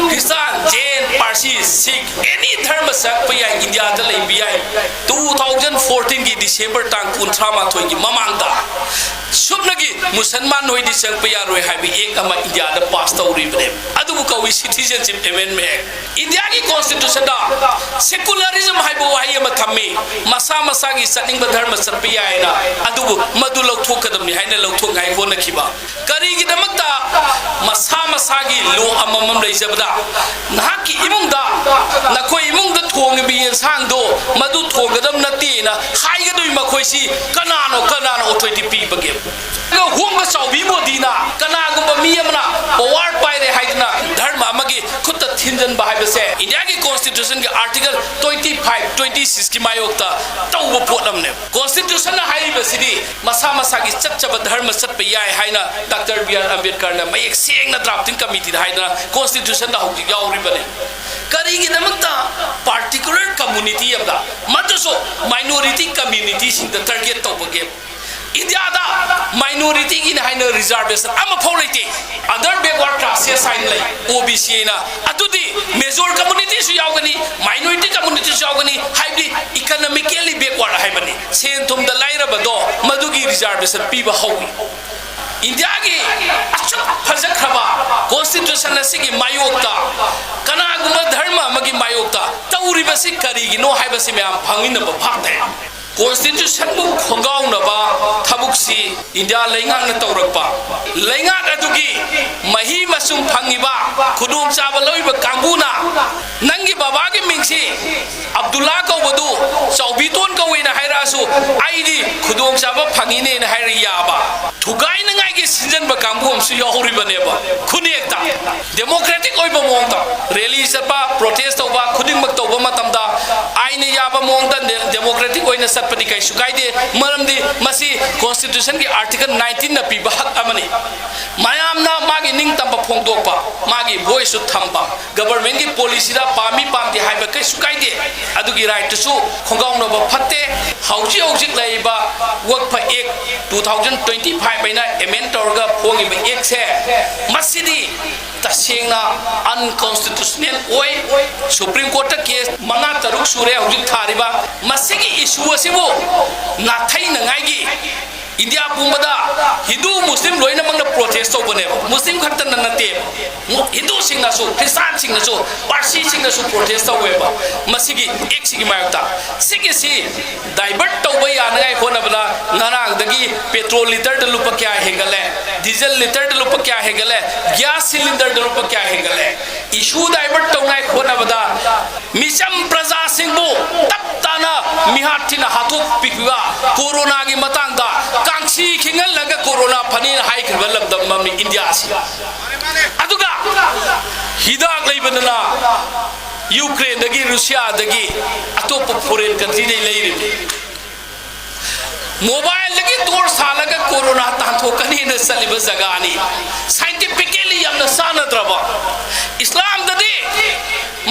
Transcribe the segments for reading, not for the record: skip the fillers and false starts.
Christian, Jain, Parsi, Sikh, any dharma sakpaya India da lebiya 2014 ki December tang kuntrama thoi ki mamangda subnagi Musalman noi di sakpaya roi habi ek ama India da pass tawri bne adu ko wi citizenship amendment India ki constitution da secularism haibo wahi ama thammi masa masa gi saning ba dharma sakpaya ina adu madu lok thokadam ni haina lok thok ngai hona khiba kari gi damakta masa masa gi lo amamam reisabda nahaki imungda nakoi imungda thong bi sang do madu thogadam nati na haigadoi makoisi kanano authority pi bage go hongba chawbi modina kana gumba mi amna power pai re haidna dharma amagi khutta thinjan ba haibase India ki constitution ki article 25 26 ki mayokta tawba podam ne constitution na haiba sidi masa masa ki chachaba dharma satpa yai haina Dr. B.R. Ambedkar na mayek seng na drafting committee da haidna constitution da hauji yauri bane kari gi damakta particular community amda mataso minority community sing the target tawbage India da minority ki haina reservation ama polity other backward classes sign lai OBC na atudi major community su yaugani minority community su yaugani haibli economically backward haibani sen thum da laira bado madugi reservation piba hawi India ki achuk phajak khaba constitution asigi mayokta kana guma dharma magi mayokta tauri basi kari gi no haibasi me am phangin ba phakte constitution bu khongau na ba thabuksi India leinga na tawrakpa leinga adugi mahi masum phangiba khudum chaba loiba kanguna nangi baba gi mingsi Abdullah ko bodu chaubiton ko wina hairasu aidi khudum chaba phangine na hairiya ba thugai na ngai gi sinjan ba kangbu su yahuri bane ba khunekta democratic oiba mongta rally sapa protest oba khuding mak toba matamda aine yaba mongta democratic oina satpani kai sukaide maramdi masi constitution ki article 19 na piba hak amani mayam na magi ning tamba phongdokpa magi voice su thamba government ki policy da pami pamti haiba kai sukaide adugi right to su khongau no ba phatte hauji laiba work for ek 2025 baina amend torga phongi ba ek se masidi tasengna unconstitutional oi supreme court ta case manga taruk sure hauji thariba masigi issue asibo na thai na ngai gi India pumbada Hindu Muslim loina mangna protest to bane Muslim khatan na nate Hindu singna su Christian singna su Parsi singna su protest to weba masigi ek sigi mayakta sigi si divert to ba ya ngai khona bana ngarang dagi petrol liter de lupa kya hegale diesel liter de lupa kya hegale gas cylinder de lupa kya hegale issue divert to ngai khona bada misham praja singbu taptana mihatina hathuk pikwa corona gi matang da Kangsi kingal laga corona panin hai khirba lamdam mami India si aduga hidak leibana Ukraine dagi Russia dagi atop foreign country dei leiri mobile lagi tor salaga corona tanto kani na saliba zagani scientifically yamna sanadraba Islam dadi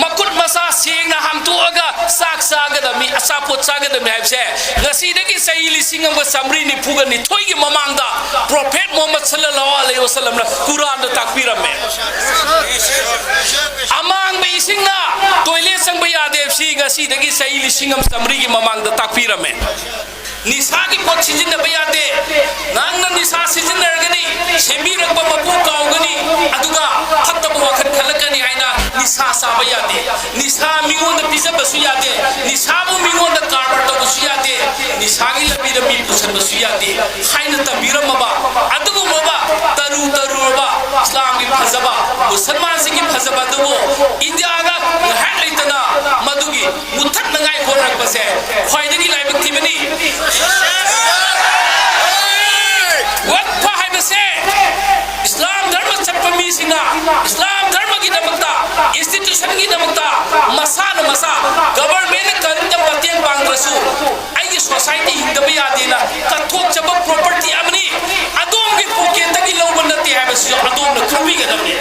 makut masa sing na ham tu aga sak saga da mi asapot saga da mi haibse ngasi dagi saili singam ga samri ni phuga ni thoi gi mamangda prophet Muhammad sallallahu alaihi wasallam na Quran da takbira me amang be singna toilet sang ba ya dev si ngasi dagi saili singam samri gi mamangda takbira me nisa ki pot sijin na bayade nang na nisa sijin na gani sembi rakba bapu kaw gani aduga khatta bu wakhat khalakani aina nisa sa bayade nisa mingon da pisa basu yade nisa bu mingon da karbar to basu yade nisa gi labi da mi pusan basu yade haina tabira maba adugu maba taru ba Islam gi phazaba musalman si gi phazaba do India ga haitana madugi muthak na ngai khorak base khoidagi laibak timani what pahai base Islam dharma chapami singa Islam dharma ki damakta institution ki damakta masa government karinda patien bangrasu ai society hindabi adina ka thok chaba property amni adom ki pocket ki loban nati hai base adom na khabi ga damne